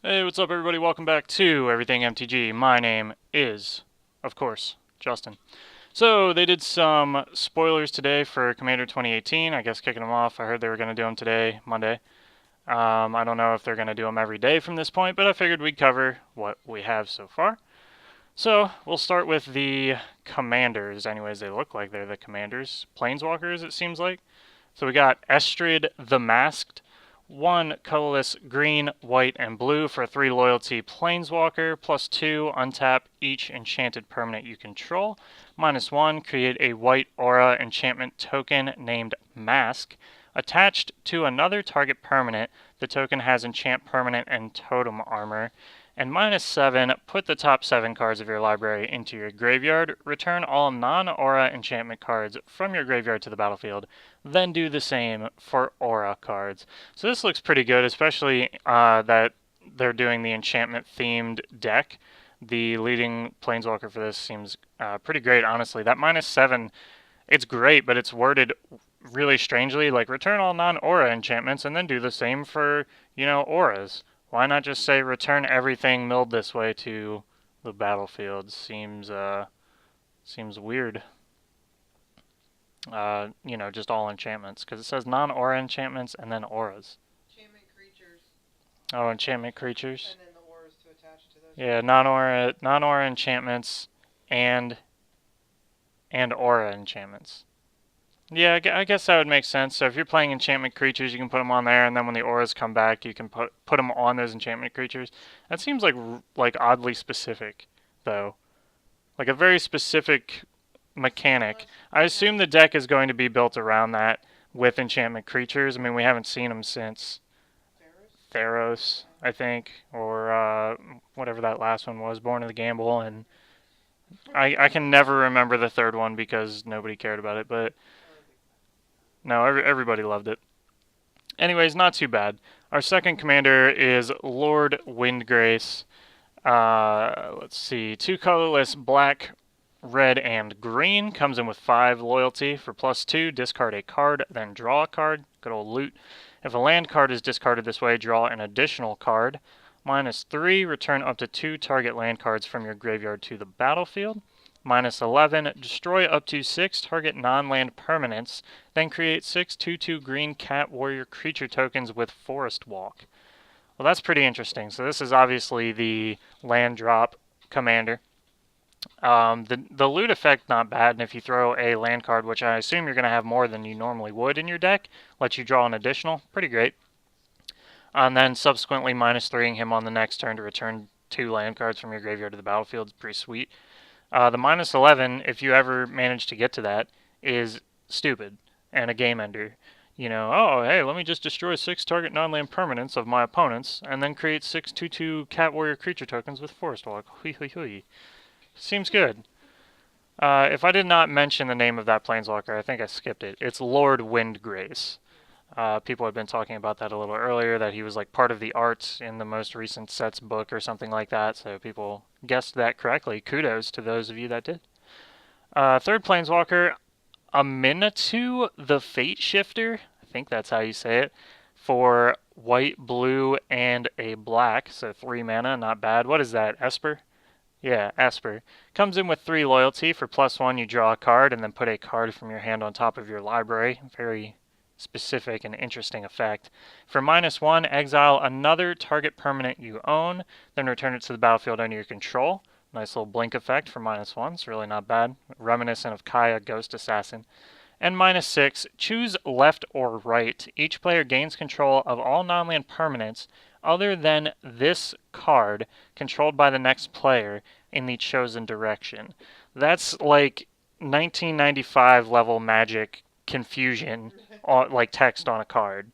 Hey, what's up everybody? Welcome back to Everything MTG. My name is, of course, Justin. So, they did some spoilers today for Commander 2018. I guess kicking them off. I heard they were going to do them today, Monday. I don't know if they're going to do them every day from this point, but I figured we'd cover what we have so far. So, we'll start with the Commanders. Anyways, they look like they're the Commanders. Planeswalkers, it seems like. So we got Astrid the Masked. One colorless green, white, and blue for a 3 loyalty planeswalker, +2, untap each enchanted permanent you control. -1, create a white aura enchantment token named Mask. Attached to another target permanent, the token has enchant permanent and totem armor. And -7, put the top 7 cards of your library into your graveyard. Return all non-aura enchantment cards from your graveyard to the battlefield. Then do the same for aura cards. So this looks pretty good, especially that they're doing the enchantment-themed deck. The leading planeswalker for this seems pretty great, honestly. That -7, it's great, but it's worded really strangely, like return all non-aura enchantments and then do the same for, auras. Why not just say return everything milled this way to the battlefield? Seems weird. Just all enchantments, because it says non-aura enchantments and then auras. Enchantment creatures. Oh, enchantment creatures. And then the auras to attach to those. Yeah, non-aura enchantments and aura enchantments. Yeah, I guess that would make sense. So if you're playing enchantment creatures, you can put them on there, and then when the auras come back, you can put them on those enchantment creatures. That seems like oddly specific, though. Like a very specific mechanic. I assume the deck is going to be built around that with enchantment creatures. I mean, we haven't seen them since Theros, I think, or whatever that last one was, Born of the Gamble, and I can never remember the third one because nobody cared about it, but no, everybody loved it. Anyways, not too bad. Our second commander is Lord Windgrace. Let's see, 2 colorless, black, red, and green. Comes in with 5 loyalty for +2. Discard a card, then draw a card. Good old loot. If a land card is discarded this way, draw an additional card. -3, return up to 2 target land cards from your graveyard to the battlefield. -11, destroy up to 6 target non-land permanents, then create 6 2/2 green cat warrior creature tokens with Forest Walk. Well, that's pretty interesting. So this is obviously the land drop commander. The loot effect, not bad, and if you throw a land card, which I assume you're going to have more than you normally would in your deck, let you draw an additional, pretty great. And then subsequently -3ing him on the next turn to return 2 land cards from your graveyard to the battlefield is pretty sweet. The -11, if you ever manage to get to that, is stupid and a game ender. Oh, hey, let me just destroy 6 target non-land permanents of my opponents, and then create 6 2/2 Cat Warrior creature tokens with Forest Walk. Hui hui hui. Seems good. If I did not mention the name of that planeswalker, I think I skipped it. It's Lord Windgrace. People had been talking about that a little earlier, that he was like part of the art in the most recent sets book or something like that, so people guessed that correctly. Kudos to those of you that did. Third planeswalker, Aminatu the Fate Shifter, I think that's how you say it, for white, blue, and a black, so 3 mana, not bad. What is that, Esper? Yeah, Esper. Comes in with 3 loyalty. For +1, you draw a card, and then put a card from your hand on top of your library. Very specific and interesting effect. For -1, exile another target permanent you own, then return it to the battlefield under your control. Nice little blink effect for -1. It's really not bad. Reminiscent of Kaya, Ghost Assassin. And -6, choose left or right. Each player gains control of all non-land permanents other than this card controlled by the next player in the chosen direction. That's like 1995 level Magic confusion, like text on a card.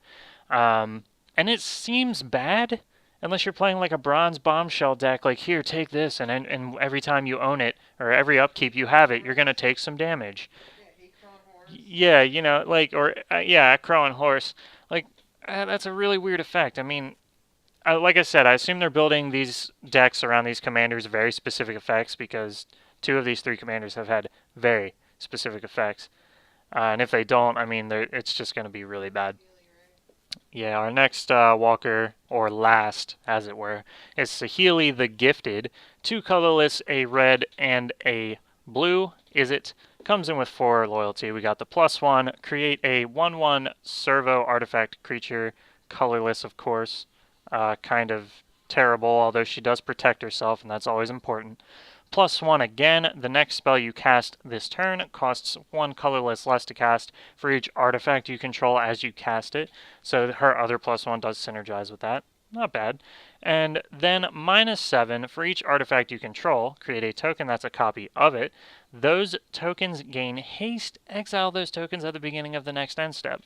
And it seems bad unless you're playing like a bronze bombshell deck, like here, take this, and every time you own it, or every upkeep you have it, you're going to take some damage. Yeah, Crow and Horse. Like, that's a really weird effect. I mean, like I said, I assume they're building these decks around these commanders' very specific effects, because 2 of these 3 commanders have had very specific effects. And if they don't, I mean, it's just going to be really bad. Yeah, our next walker, or last, as it were, is the Healy the Gifted. 2 colorless, a red, and a blue. Is it? Comes in with 4 loyalty. We got the +1. Create a 1/1 servo artifact creature. Colorless, of course. Kind of terrible, although she does protect herself, and that's always important. +1 again. The next spell you cast this turn costs 1 colorless less to cast for each artifact you control as you cast it. So her other +1 does synergize with that. Not bad. And then -7 for each artifact you control. Create a token that's a copy of it. Those tokens gain haste. Exile those tokens at the beginning of the next end step.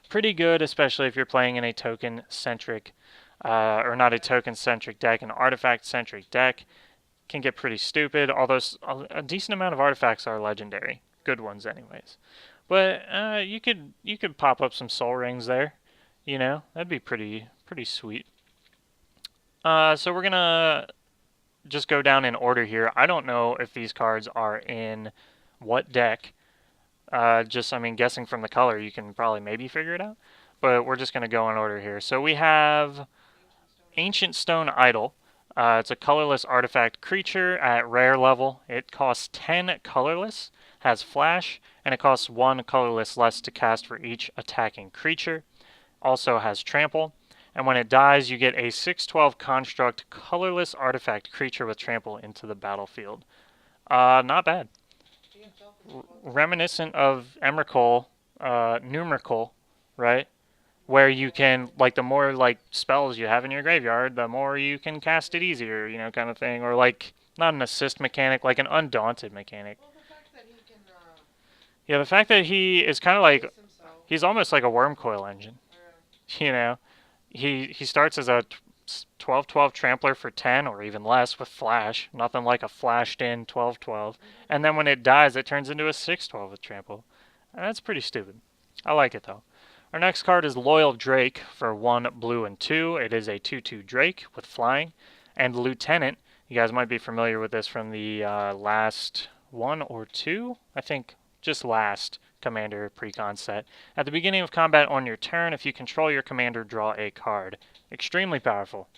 Pretty good, especially if you're playing in a token-centric, or not a token-centric deck, an artifact-centric deck. Can get pretty stupid, although a decent amount of artifacts are legendary. Good ones anyways. But you could pop up some soul rings there. You know, that'd be pretty sweet. So we're gonna just go down in order here. I don't know if these cards are in what deck. I mean, guessing from the color, you can probably maybe figure it out. But we're just gonna go in order here. So we have Ancient Stone Idol. It's a colorless artifact creature at rare level. It costs 10 colorless, has flash, and it costs 1 colorless less to cast for each attacking creature. Also has trample. And when it dies, you get a 6/12 construct colorless artifact creature with trample into the battlefield. Not bad. Reminiscent of Emrakul, Numrakul, right? Where you can, like, the more like spells you have in your graveyard, the more you can cast it easier, you know, kind of thing. Or like not an assist mechanic, like an undaunted mechanic. Well, the fact that he can Yeah, the fact that he is kind of like pace himself. he's almost like a worm coil engine. You know, he starts as a 12/12 trampler for 10 or even less with flash, nothing like a flashed in 12/12. And then when it dies, it turns into a 6/12 with trample. That's pretty stupid. I like it though. Our next card is Loyal Drake for 1 blue and 2. It is a 2/2 Drake with flying. And Lieutenant, you guys might be familiar with this from the last 1 or 2, I think just last Commander Precon set. At the beginning of combat on your turn, if you control your commander, draw a card. Extremely powerful.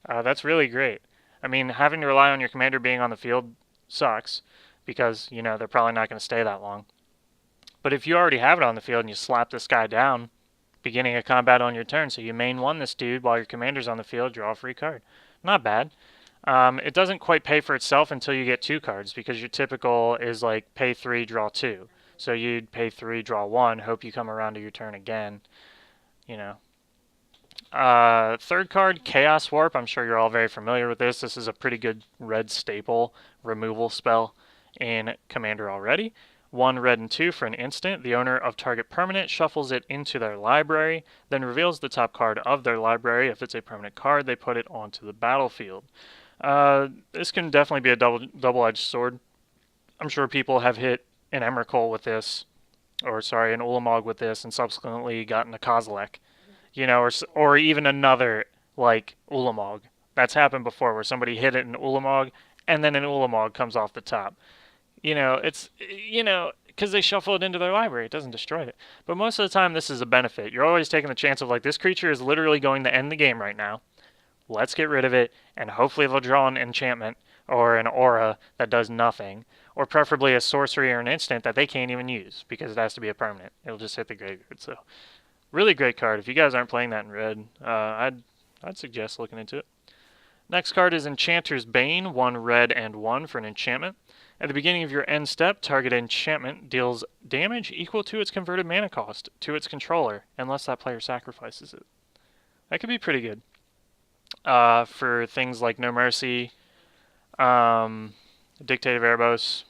That's really great. I mean, having to rely on your commander being on the field sucks because, you know, they're probably not going to stay that long. But if you already have it on the field and you slap this guy down, beginning of combat on your turn, so you main 1 this dude while your commander's on the field, draw a free card. Not bad. It doesn't quite pay for itself until you get 2 cards because your typical is like pay 3, draw 2. So you'd pay 3, draw 1, hope you come around to your turn again. You know. Third card, Chaos Warp. I'm sure you're all very familiar with this. This is a pretty good red staple removal spell in Commander already. 1 red and 2 for an instant. The owner of target permanent shuffles it into their library, then reveals the top card of their library. If it's a permanent card, they put it onto the battlefield. This can definitely be a double-edged sword. I'm sure people have hit an Emrakul with this, or sorry, an Ulamog with this, and subsequently gotten a Kozilek, you know, or even another like Ulamog. That's happened before, where somebody hit it in Ulamog, and then an Ulamog comes off the top. You know, it's, you know, because they shuffle it into their library. It doesn't destroy it. But most of the time, this is a benefit. You're always taking the chance of, like, this creature is literally going to end the game right now. Let's get rid of it, and hopefully they'll draw an enchantment or an aura that does nothing, or preferably a sorcery or an instant that they can't even use because it has to be a permanent. It'll just hit the graveyard. So, really great card. If you guys aren't playing that in red, I'd suggest looking into it. Next card is Enchanter's Bane, 1 red and 1 for an enchantment. At the beginning of your end step, target enchantment deals damage equal to its converted mana cost to its controller, unless that player sacrifices it. That could be pretty good. For things like No Mercy, Dictate of Erebos.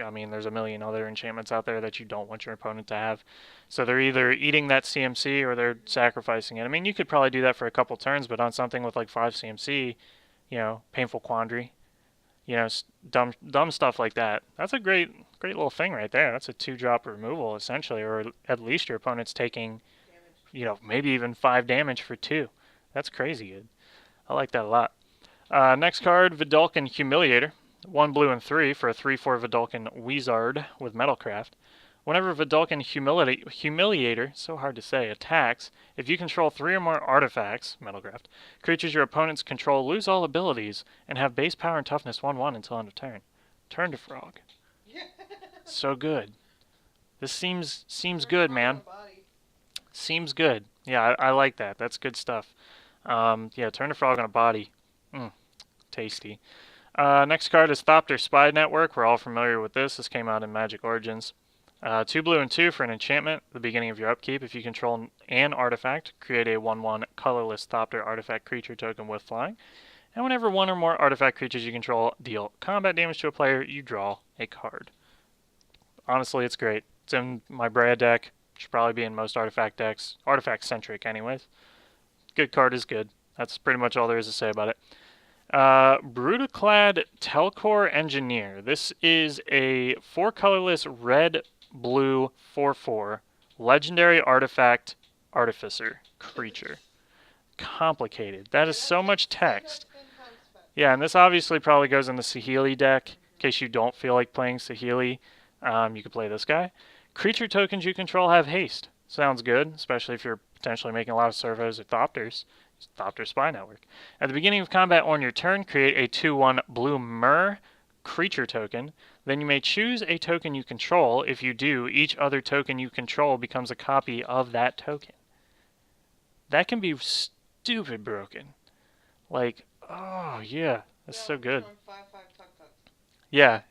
I mean, there's a million other enchantments out there that you don't want your opponent to have. So they're either eating that CMC or they're sacrificing it. I mean, you could probably do that for a couple turns, but on something with like 5 CMC, you know, Painful Quandary, you know, dumb stuff like that. That's a great little thing right there. That's a 2-drop removal essentially, or at least your opponent's taking, you know, maybe even 5 damage for 2. That's crazy good. I like that a lot. Next card, Vidalcan Humiliator. 1 blue and 3 for a 3/4 Vidalcan Wizard with Metalcraft. Whenever Vidalcan Humiliator, so hard to say, attacks, if you control 3 or more artifacts, Metalcraft, creatures your opponents control lose all abilities and have base power and toughness 1/1 until end of turn. Turn to Frog. So good. This seems good, man. Seems good. Yeah, I like that. That's good stuff. Yeah, turn to Frog on a body. Tasty. Next card is Thopter Spy Network. We're all familiar with this. This came out in Magic Origins. 2 blue and 2 for an enchantment at the beginning of your upkeep. If you control an artifact, create a 1/1 colorless Thopter artifact creature token with flying. And whenever 1 or more artifact creatures you control deal combat damage to a player, you draw a card. Honestly, it's great. It's in my Brea deck. Should probably be in most artifact decks. Artifact-centric, anyways. Good card is good. That's pretty much all there is to say about it. Cladd Telcor Engineer. This is a 4 colorless red-blue 4/4 legendary artifact artificer creature. Complicated. That is so much text. Yeah, and this obviously probably goes in the Healy deck. In case you don't feel like playing Healy, you could play this guy. Creature tokens you control have haste. Sounds good, especially if you're potentially making a lot of servos or Thopters. Thopter Spy Network. At the beginning of combat on your turn, create a 2/1 blue Mer creature token. Then you may choose a token you control. If you do, each other token you control becomes a copy of that token. That can be stupid broken. Like, oh yeah, that's so good. Yeah.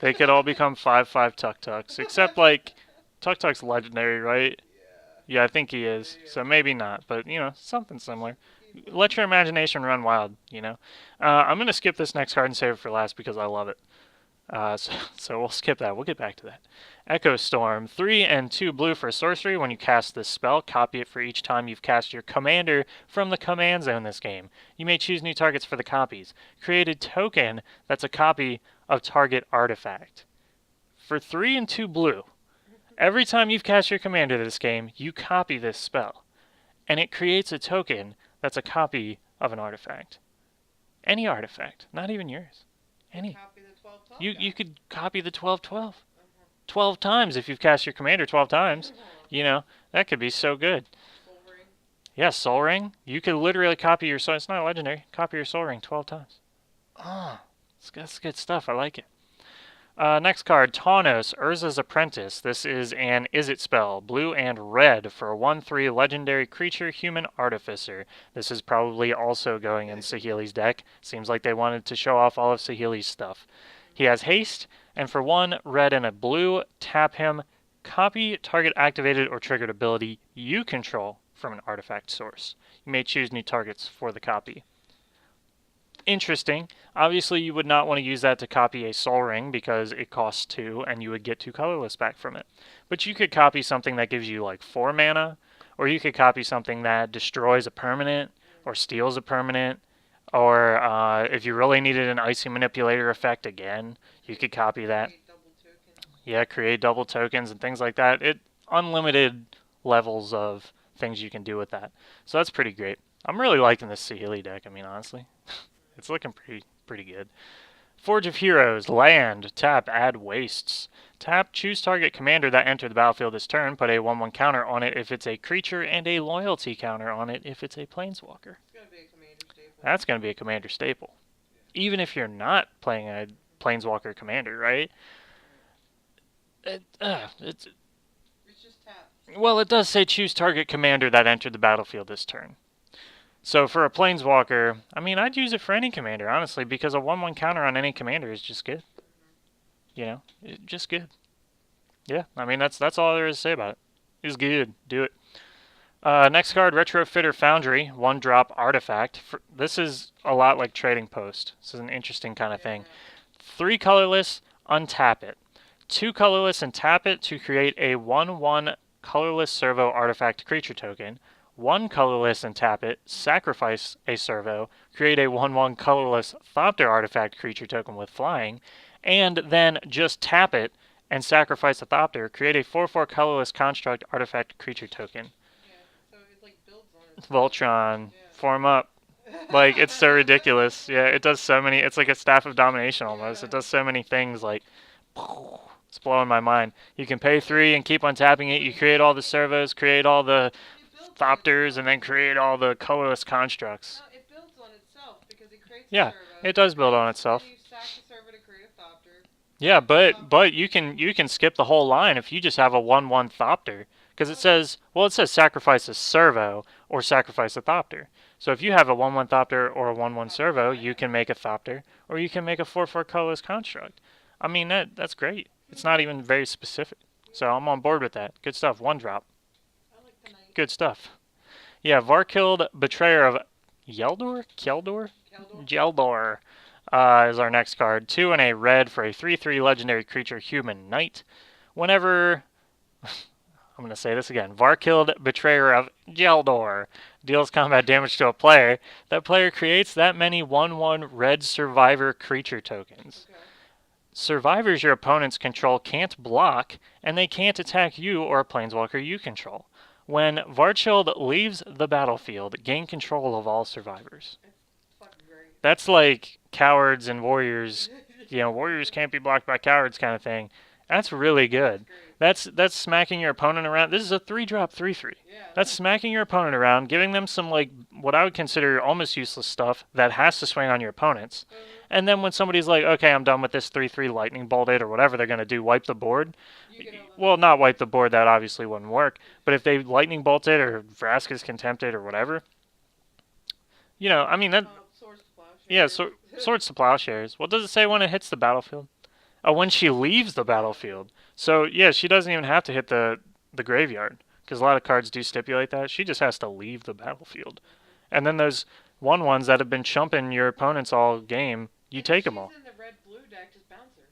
They could all become 5/5 Tuk-Tuks, except like Tuk-Tuk's legendary, right? Yeah, I think he is. So maybe not, but you know, something similar. Let your imagination run wild, you know. I'm gonna skip this next card and save it for last because I love it. So we'll skip that. We'll get back to that. Echo Storm, 3 and 2 blue for sorcery. When you cast this spell, copy it for each time you've cast your commander from the command zone this game. You may choose new targets for the copies. Create a token that's a copy of target artifact. For 3 and 2 blue, every time you've cast your commander this game, you copy this spell. And it creates a token that's a copy of an artifact. Any artifact, not even yours. Any. You could copy the 12/12. 12 times if you've cast your commander 12 times. You know, that could be so good. Yeah, Soul Ring. You could literally copy your soul. It's not legendary. Copy your Soul Ring 12 times. That's good stuff. I like it. Next card, Tantos Apprentice. This is an Is-It spell, blue and red for a 1/3 legendary creature, human artificer. This is probably also going in Healy's deck. Seems like they wanted to show off all of Healy's stuff. He has haste, and for 1 red and a blue, tap him, copy target activated or triggered ability you control from an artifact source. You may choose new targets for the copy. Interesting. Obviously, you would not want to use that to copy a Soul Ring because it costs 2 and you would get 2 colorless back from it. But you could copy something that gives you like 4 mana, or you could copy something that destroys a permanent or steals a permanent, or if you really needed an Icy Manipulator effect again, you could copy that. Yeah, create double tokens and things like that. Unlimited levels of things you can do with that. So that's pretty great. I'm really liking this Healy deck, I mean, honestly. It's looking pretty good. Forge of Heroes, land, tap, add wastes. Tap, choose target commander that entered the battlefield this turn, put a 1/1 counter on it if it's a creature, and a loyalty counter on it if it's a planeswalker. That's going to be a commander staple. Even if you're not playing a planeswalker commander, right? It's just tap. Well, it does say choose target commander that entered the battlefield this turn. So for a planeswalker, I mean, I'd use it for any commander, honestly, because a 1/1 counter on any commander is just good. You know, just good. Yeah, I mean, that's all there is to say about it. It's good. Do it. Next card, Retrofit or Foundry, 1-drop artifact. This is a lot like Trading Post. This is an interesting kind of thing. 3 colorless, untap it. 2 colorless and tap it to create a 1/1 colorless servo artifact creature token. 1 colorless and tap it, sacrifice a servo, create a 1/1 colorless Thopter artifact creature token with flying, and then just tap it and sacrifice a Thopter, create a 4/4 colorless construct artifact creature token. Yeah, so it like builds on it. Voltron, form up. Like, it's so ridiculous. Yeah, it does so many, it's like a Staff of Domination almost. It does so many things, like, It's blowing my mind. You can pay 3 and keep on tapping it. You create all the servos, create all the thopters, and then create all the colorless constructs. No, it builds on itself because it creates Yeah, a servo. it does build on itself. And then you stack the servo to create a thopter. Yeah, but you can skip the whole line if you just have a 1/1 thopter, because it says sacrifice a servo or sacrifice a thopter. So if you have a 1/1 thopter or a 1/1 servo, you can make a thopter or you can make a 4/4 colorless construct. I mean that's great. It's not even very specific. So I'm on board with that. Good stuff. 1-drop. I like the knight. Good stuff. Yeah, Varkilled Betrayer of Yeldor? Keldor? Keldor. Yeldor is our next card. 2 and a red for a 3/3 legendary creature, human knight. Whenever I'm going to say this again. Varkilled Betrayer of Yeldor deals combat damage to a player. That player creates that many 1/1 red survivor creature tokens. Okay. Survivors your opponents control can't block, and they can't attack you or a planeswalker you control. When Varkilled leaves the battlefield, gain control of all survivors. It's fucking great. That's like cowards and warriors. Warriors can't be blocked by cowards kind of thing. That's really good. That's smacking your opponent around. This is a 3-drop 3/3. Yeah. That's smacking your opponent around, giving them some like what I would consider almost useless stuff that has to swing on your opponents. And then when somebody's like, okay, I'm done with this 3/3 lightning bolted or whatever they're gonna do, wipe the board. Well, not wipe the board. That obviously wouldn't work. But if they lightning bolted or Vraska's contempted or whatever, I mean that. Swords to plowshares. Yeah, swords to plowshares. What does it say when it hits the battlefield? Oh, when she leaves the battlefield. So yeah, she doesn't even have to hit the graveyard because a lot of cards do stipulate that. She just has to leave the battlefield. And then those 1/1s that have been chumping your opponents all game, you take them all. She's in the red-blue deck, just bounce her.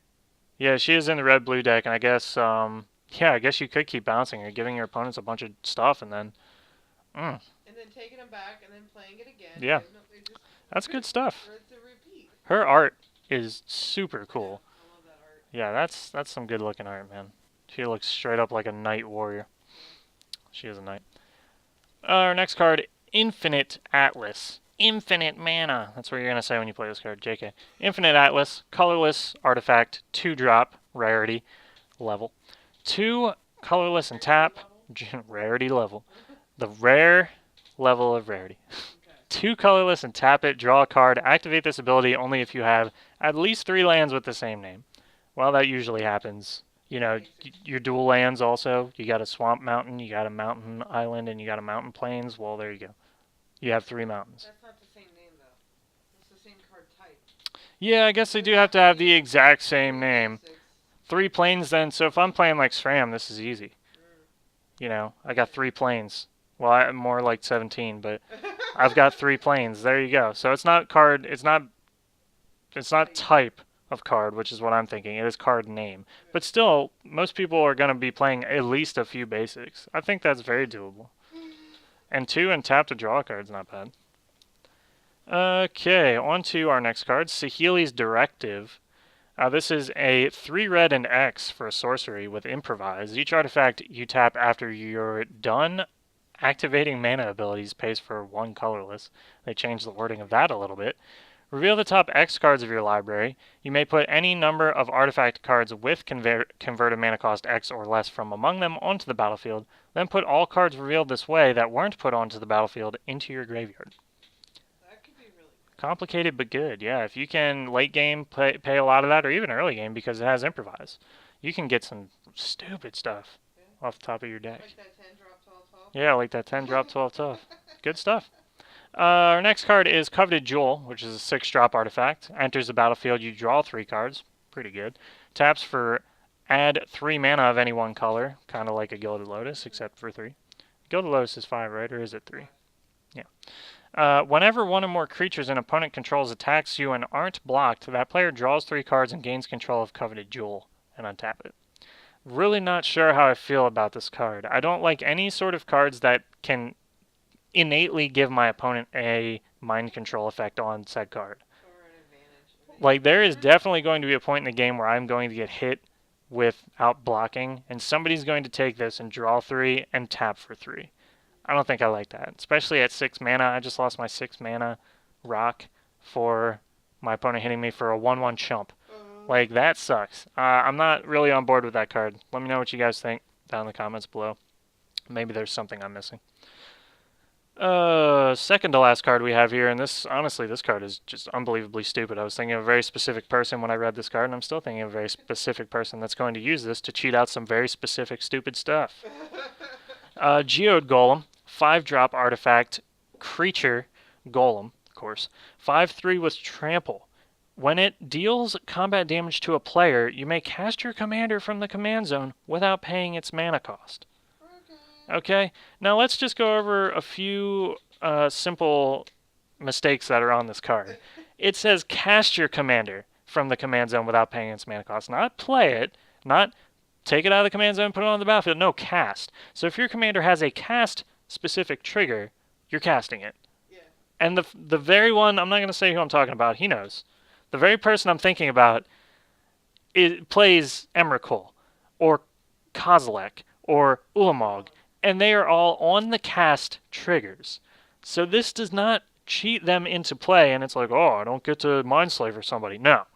Yeah, she is in the red-blue deck, and I guess I guess you could keep bouncing her, giving your opponents a bunch of stuff, and then. And then taking them back and then playing it again. Yeah. That's good stuff. It's a repeat. Her art is super cool. I love that art. Yeah, that's some good looking art, man. She looks straight up like a knight warrior. She is a knight. Our next card, Infinite Atlas. Infinite mana. That's what you're going to say when you play this card, JK. Infinite Atlas, colorless artifact, 2-drop, rarity level. 2 colorless and tap, rarity level. The rare level of rarity. 2 colorless and tap it, draw a card, activate this ability only if you have at least 3 lands with the same name. Well, that usually happens. Your dual lands also. You got a swamp mountain, you got a mountain island, and you got a mountain plains. Well, there you go. You have 3 mountains. That's not the same name, though. It's the same card type. Yeah, I guess they do have to have the exact same name. 3 plains then, so if I'm playing like SRAM, this is easy. I got 3 plains. Well, I'm more like 17, but I've got 3 plains. There you go. So it's not card, it's not type of card, which is what I'm thinking. It is card name. But still, most people are going to be playing at least a few basics. I think that's very doable. And 2 and tap to draw a card is not bad. Okay, on to our next card, Healys Directive. This is a 3 red and X for a sorcery with Improvise. Each artifact you tap after you're done activating mana abilities pays for 1 colorless. They changed the wording of that a little bit. Reveal the top X cards of your library. You may put any number of artifact cards with converted mana cost X or less from among them onto the battlefield. Then put all cards revealed this way that weren't put onto the battlefield into your graveyard. That could be really good. Complicated but good, yeah. If you can late game pay a lot of that, or even early game because it has Improvise, you can get some stupid stuff off the top of your deck. Like that 10 drop 12 12? Yeah, like that 10 drop 12 12. Good stuff. Our next card is Coveted Jewel, which is a 6-drop artifact. Enters the battlefield, you draw 3 cards. Pretty good. Taps for add 3 mana of any one color, kind of like a Gilded Lotus, except for 3. Gilded Lotus is 5, right? Or is it 3? Yeah. Whenever one or more creatures an opponent controls attacks you and aren't blocked, that player draws 3 cards and gains control of Coveted Jewel and untap it. Really not sure how I feel about this card. I don't like any sort of cards that can innately give my opponent a mind control effect on said card. Or an advantage. Like, there is definitely going to be a point in the game where I'm going to get hit without blocking, and somebody's going to take this and draw 3 and tap for 3. I don't think I like that, especially at 6 mana. I just lost my 6 mana rock for my opponent hitting me for a 1/1 chump. Like, that sucks. I'm not really on board with that card. Let me know what you guys think down in the comments below. Maybe there's something I'm missing. Second to last card we have here, and this, honestly, this card is just unbelievably stupid. I was thinking of a very specific person when I read this card, and I'm still thinking of a very specific person that's going to use this to cheat out some very specific stupid stuff. Geode Golem, 5-drop artifact, creature, Golem, of course. 5/3 with trample. When it deals combat damage to a player, you may cast your commander from the command zone without paying its mana cost. Okay, now let's just go over a few simple mistakes that are on this card. It says cast your commander from the command zone without paying its mana cost. Not play it, not take it out of the command zone and put it on the battlefield. No, cast. So if your commander has a cast specific trigger, you're casting it. Yeah. And the very one, I'm not going to say who I'm talking about, he knows. The very person I'm thinking about plays Emrakul or Kozilek or Ulamog, and they are all on the cast triggers. So this does not cheat them into play, and it's like, oh, I don't get to Mindslaver somebody. No.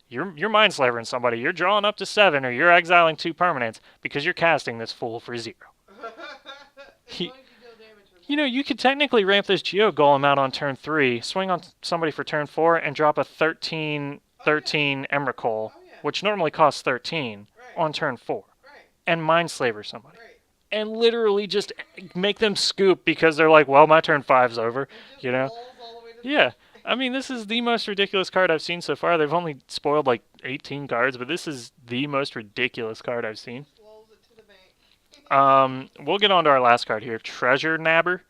You're Mindslavering somebody. You're drawing up to 7, or you're exiling 2 permanents because you're casting this fool for 0. You know, you could technically ramp this Geo Golem out on turn 3, swing on somebody for turn 4, and drop a 13/13 Emrakul, which normally costs 13, on turn 4, and Mindslaver somebody. And literally just make them scoop because they're like, well, my turn 5's over, you know? Yeah. I mean, this is the most ridiculous card I've seen so far. They've only spoiled like 18 cards, but this is the most ridiculous card I've seen. We'll get on to our last card here. Treasure Nabber.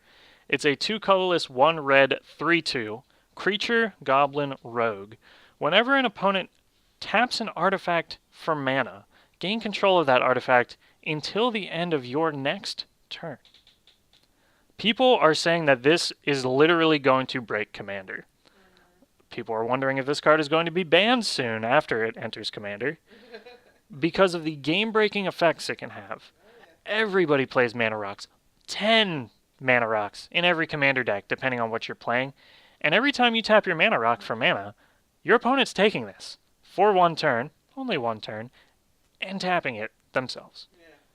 It's a 2 colorless, 1 red, 3/2 creature, goblin, rogue. Whenever an opponent taps an artifact for mana, gain control of that artifact until the end of your next turn. People are saying that this is literally going to break Commander. People are wondering if this card is going to be banned soon after it enters Commander because of the game-breaking effects it can have. Everybody plays Mana Rocks. 10 Mana Rocks in every Commander deck, depending on what you're playing. And every time you tap your Mana Rock for mana, your opponent's taking this for 1 turn, only 1 turn, and tapping it themselves.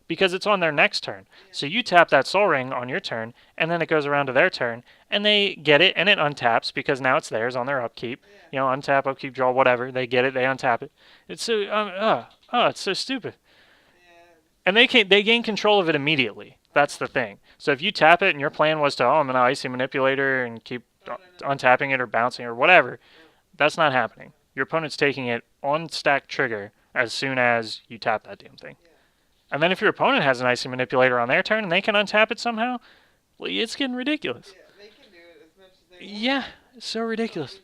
Because it's on their next turn. So you tap that Soul Ring on your turn, and then it goes around to their turn, and they get it, and it untaps, because now it's theirs on their upkeep. You know, untap, upkeep, draw, whatever. They get it, they untap it. It's so, it's so stupid. And they gain control of it immediately. That's the thing. So if you tap it, and your plan was to, I'm going to Icy Manipulator, and keep untapping it, or bouncing, or whatever, that's not happening. Your opponent's taking it on stack trigger as soon as you tap that damn thing. And then if your opponent has an Icy Manipulator on their turn and they can untap it somehow, well, it's getting ridiculous. Yeah, they can do it as much as they want. Yeah, it's so ridiculous.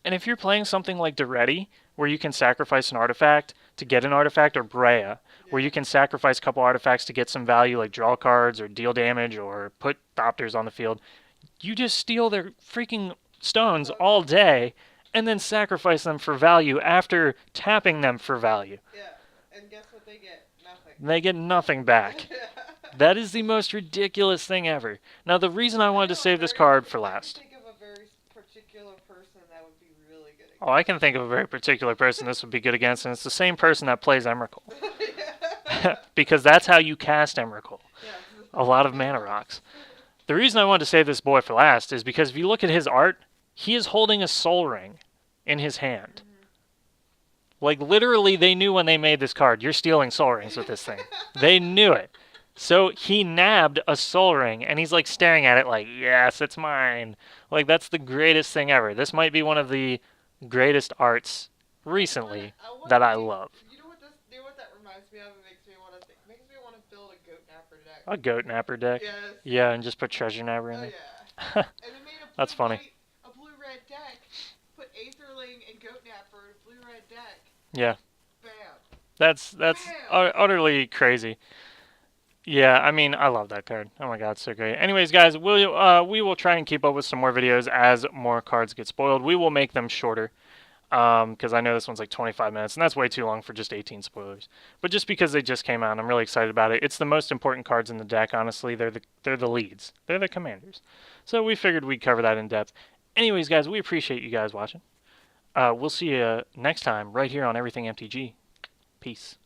And if you're playing something like Duretti, where you can sacrifice an artifact to get an artifact, or Brea, where you can sacrifice a couple artifacts to get some value, like draw cards or deal damage or put Thopters on the field, you just steal their freaking stones all day and then sacrifice them for value after tapping them for value. Yeah, and guess what they get? Nothing. They get nothing back. That is the most ridiculous thing ever. Now, the reason I wanted to save this card for last. Think of a very particular person that would be really good against. Oh, I can think of a very particular person this would be good against, and it's the same person that plays Emrakul. Because that's how you cast Emrakul. A lot of Mana Rocks. The reason I wanted to save this boy for last is because if you look at his art, he is holding a Soul Ring in his hand. Like, literally, they knew when they made this card, you're stealing Soul Rings with this thing. They knew it. So he nabbed a Soul Ring, and he's, like, staring at it like, yes, it's mine. Like, that's the greatest thing ever. This might be one of the greatest arts recently that I love. You know what that reminds me of? It makes me want to build a Goat Napper deck. A Goat Napper deck? Yes. Yeah, and just put Treasure Nabber in there. Yeah. And they made That's funny. A blue-red deck, put Aetherling and Goat Napper in a blue-red deck. Yeah. Bam. That's utterly crazy. Yeah, I mean, I love that card. Oh my god, it's so great. Anyways, guys, we will try and keep up with some more videos as more cards get spoiled. We will make them shorter, because I know this one's like 25 minutes, and that's way too long for just 18 spoilers. But just because they just came out, I'm really excited about it. It's the most important cards in the deck, honestly. They're the leads. They're the commanders. So we figured we'd cover that in depth. Anyways, guys, we appreciate you guys watching. We'll see you next time right here on Everything MTG. Peace.